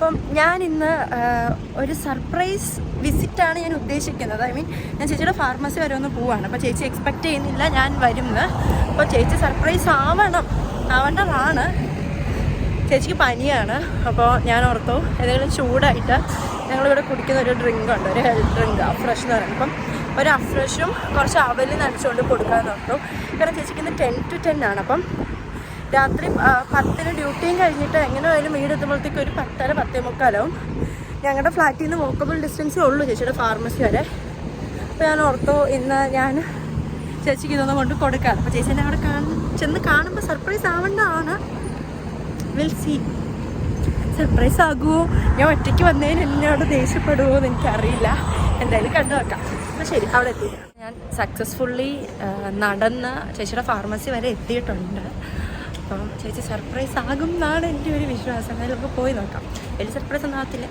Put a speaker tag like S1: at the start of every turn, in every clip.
S1: അപ്പം ഞാൻ ഇന്ന് ഒരു സർപ്രൈസ് വിസിറ്റാണ് ഞാൻ ഉദ്ദേശിക്കുന്നത്. ഐ മീൻ ഞാൻ ചേച്ചിയുടെ ഫാർമസി വരെ ഒന്ന് പോവാണ്. അപ്പോൾ ചേച്ചി എക്സ്പെക്റ്റ് ചെയ്യുന്നില്ല ഞാൻ വരുമെന്ന്. അപ്പോൾ ചേച്ചി സർപ്രൈസ് ആവേണ്ടതാണ്. ചേച്ചിക്ക് പനിയാണ്. അപ്പോൾ ഞാൻ ഓർത്തു ഏതെങ്കിലും ചൂടായിട്ട് ഞങ്ങളിവിടെ കുടിക്കുന്ന ഒരു ഡ്രിങ്ക് ഉണ്ട്, ഒരു ഹെൽത്ത് ഡ്രിങ്ക് അഫ്രഷ് എന്ന് പറയുന്നത്. അപ്പം ഒരു അഫ്രഷും കുറച്ച് അവലും നനച്ചുകൊണ്ട് കൊടുക്കാൻ ഓർത്തു. കാരണം ചേച്ചിക്ക് ഇന്ന് 10 to 10 ആണ്. അപ്പം രാത്രി 10 ഡ്യൂട്ടിയും കഴിഞ്ഞിട്ട് എങ്ങനെ ആയാലും വീടെത്തുമ്പോഴത്തേക്ക് ഒരു 10:30 10:45 ഞങ്ങളുടെ ഫ്ലാറ്റിൽ നിന്ന് വോക്കബിൾ ഡിസ്റ്റൻസേ ഉള്ളൂ ചേച്ചിയുടെ ഫാർമസി വരെ. അപ്പോൾ ഞാൻ ഓർത്തു ഇന്ന് ഞാൻ ചേച്ചിക്ക് ഇതൊന്നും കൊണ്ട് കൊടുക്കാം. അപ്പോൾ ചേച്ചി എന്നെ അവിടെ ചെന്ന് കാണുമ്പോൾ സർപ്രൈസ് ആവേണ്ടതാണ്. വിൽ സീ സർപ്രൈസ് ആകുമോ, ഞാൻ ഒറ്റയ്ക്ക് വന്നതിന് എന്നോട് ദേഷ്യപ്പെടുമോ എന്ന് എനിക്കറിയില്ല. എന്തായാലും കണ്ടു വെക്കാം. അപ്പോൾ ശരി, അവിടെ എത്തി. ഞാൻ സക്സസ്ഫുള്ളി നടന്ന് ചേച്ചിയുടെ ഫാർമസി വരെ എത്തിയിട്ടുണ്ട്. അപ്പം ചേച്ചി സർപ്രൈസ് ആകും എന്നാണ് എൻ്റെ ഒരു വിശ്വാസം. എന്തായാലും നമുക്ക് പോയി നോക്കാം. വലിയ സർപ്രൈസ് ഒന്നും ആകത്തില്ല.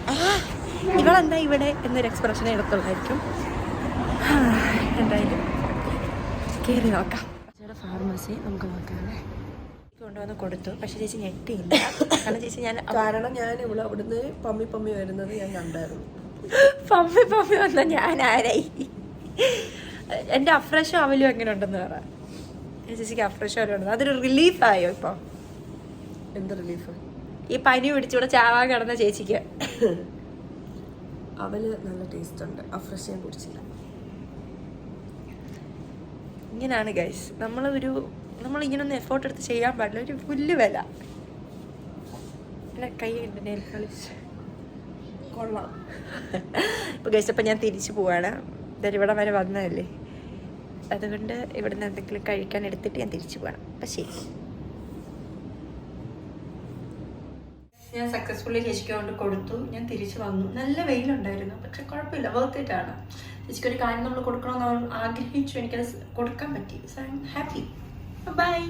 S1: ഇവളെന്താ ഇവിടെ എന്നൊരു എക്സ്പ്രഷൻ എടുത്തുള്ളായിരിക്കും. എന്തായാലും കയറി നോക്കാം. ചേച്ചിയുടെ ഫാർമസി നമുക്ക് നോക്കാമല്ലേ. കൊണ്ടുവന്ന് കൊടുത്തു. പക്ഷെ ചേച്ചി ഞെട്ടിയില്ല. കാരണം ചേച്ചി ഞാൻ
S2: ഇവിടെ അവിടുന്ന് പമ്മി വരുന്നത് ഞാൻ കണ്ടായിരുന്നു.
S1: പമ്മി വന്ന ഞാൻ ആരായി? എൻ്റെ അഫ്രഷും അവലും എങ്ങനെ ഉണ്ടെന്ന് പറയാം. ചേച്ചിക്ക് അഫ്രഷും അവലും ഉണ്ടെന്ന് അതൊരു റിലീഫായോ? ഇപ്പോൾ
S2: എന്ത് റിലീഫ്?
S1: ഈ പനി പിടിച്ചിവിടെ ചാവാൻ കിടന്ന ചേച്ചിക്ക്
S2: അവല് നല്ല ടേസ്റ്റ് ഉണ്ട്. അഫ്രഷ് ഞാൻ കുടിച്ചില്ല.
S1: ഇങ്ങനെയാണ് ഗൈസ്, നമ്മളിങ്ങനൊന്നും എഫോർട്ട് എടുത്ത് ചെയ്യാൻ പാടില്ല. ഒരു പുല്ല് വില. അല്ല, കൈ നെയിൽ പോളിഷ്
S2: കൊള്ളാം.
S1: ഇപ്പോൾ ഗൈസ്, അപ്പം ഞാൻ തിരിച്ചു പോവാണ്. ഇവിടെ വരെ വന്നതല്ലേ, അതുകൊണ്ട് ഇവിടുന്ന് എന്തെങ്കിലും കഴിക്കാൻ എടുത്തിട്ട് ഞാൻ തിരിച്ചു പോകണം. അപ്പം ശരി. ഞാൻ സക്സസ്ഫുള്ളി ചേച്ചിക്ക് കൊണ്ട് കൊടുത്തു. ഞാൻ തിരിച്ചു വന്നു. നല്ല വെയിലുണ്ടായിരുന്നു, പക്ഷെ കുഴപ്പമില്ല, വർത്തിട്ടാണ്. ചേച്ചിക്ക് ഒരു കാര്യം നമ്മൾ കൊടുക്കണമെന്ന് ആഗ്രഹിച്ചു. എനിക്കത് കൊടുക്കാൻ പറ്റി. So I am happy. Bye.